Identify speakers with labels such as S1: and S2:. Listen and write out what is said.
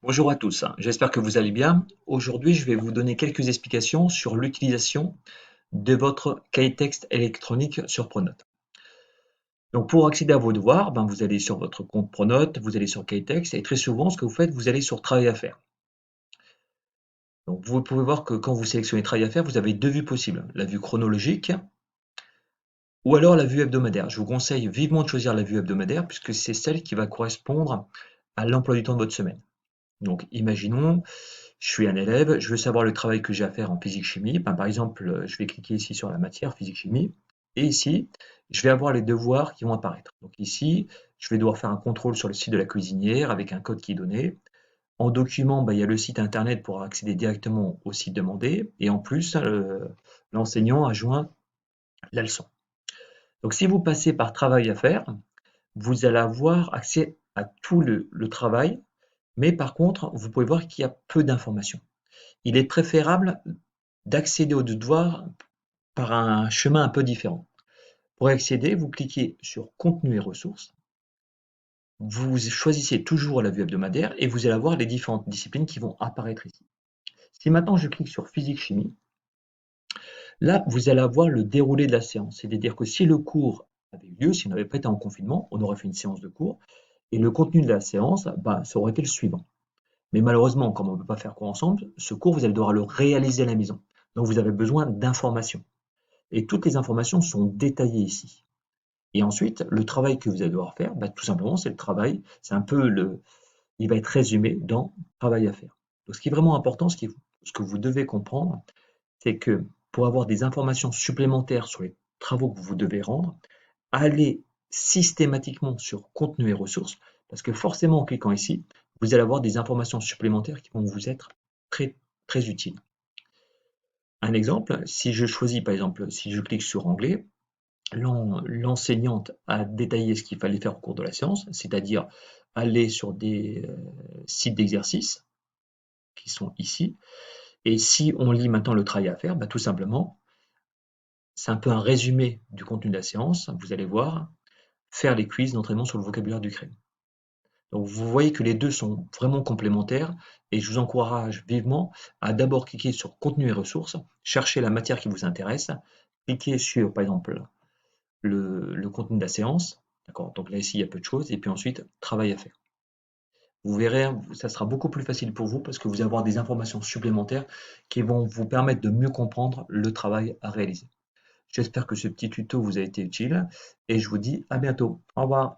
S1: Bonjour à tous, j'espère que vous allez bien. Aujourd'hui, je vais vous donner quelques explications sur l'utilisation de votre cahier texte électronique sur Pronote. Donc, pour accéder à vos devoirs, vous allez sur votre compte Pronote, vous allez sur cahier texte, et très souvent, ce que vous faites, vous allez sur Travail à faire. Donc, vous pouvez voir que quand vous sélectionnez Travail à faire, vous avez deux vues possibles, la vue chronologique ou alors la vue hebdomadaire. Je vous conseille vivement de choisir la vue hebdomadaire puisque c'est celle qui va correspondre à l'emploi du temps de votre semaine. Donc, imaginons, je suis un élève, je veux savoir le travail que j'ai à faire en physique-chimie. Par exemple, je vais cliquer ici sur la matière physique-chimie. Et ici, je vais avoir les devoirs qui vont apparaître. Donc ici, je vais devoir faire un contrôle sur le site de la cuisinière avec un code qui est donné. En document, il y a le site internet pour accéder directement au site demandé. Et en plus, l'enseignant a joint la leçon. Donc si vous passez par travail à faire, vous allez avoir accès à tout le travail. Mais par contre, vous pouvez voir qu'il y a peu d'informations. Il est préférable d'accéder aux devoirs par un chemin un peu différent. Pour y accéder, vous cliquez sur Contenu et ressources. Vous choisissez toujours la vue hebdomadaire et vous allez avoir les différentes disciplines qui vont apparaître ici. Si maintenant je clique sur physique-chimie, là vous allez avoir le déroulé de la séance. C'est-à-dire que si le cours avait eu lieu, si on n'avait pas été en confinement, on aurait fait une séance de cours et le contenu de la séance, ça aurait été le suivant. Mais malheureusement, comme on ne peut pas faire cours ensemble, ce cours, vous allez devoir le réaliser à la maison. Donc vous avez besoin d'informations. Et toutes les informations sont détaillées ici. Et ensuite, le travail que vous allez devoir faire, tout simplement, c'est le travail, c'est un peu il va être résumé dans travail à faire. Donc ce qui est vraiment important, ce que vous devez comprendre, c'est que pour avoir des informations supplémentaires sur les travaux que vous devez rendre, allez systématiquement sur contenu et ressources, parce que forcément en cliquant ici, vous allez avoir des informations supplémentaires qui vont vous être très, très utiles. Un exemple, si je choisis par exemple, si je clique sur anglais, l'enseignante a détaillé ce qu'il fallait faire au cours de la séance, c'est-à-dire aller sur des sites d'exercices qui sont ici. Et si on lit maintenant le travail à faire, tout simplement, c'est un peu un résumé du contenu de la séance. Vous allez voir, faire les quiz d'entraînement sur le vocabulaire du crème. Donc vous voyez que les deux sont vraiment complémentaires et je vous encourage vivement à d'abord cliquer sur contenu et ressources, chercher la matière qui vous intéresse, cliquer sur par exemple le contenu de la séance, d'accord? Donc là ici il y a peu de choses et puis ensuite travail à faire. Vous verrez, ça sera beaucoup plus facile pour vous parce que vous allez avoir des informations supplémentaires qui vont vous permettre de mieux comprendre le travail à réaliser. J'espère que ce petit tuto vous a été utile et je vous dis à bientôt. Au revoir.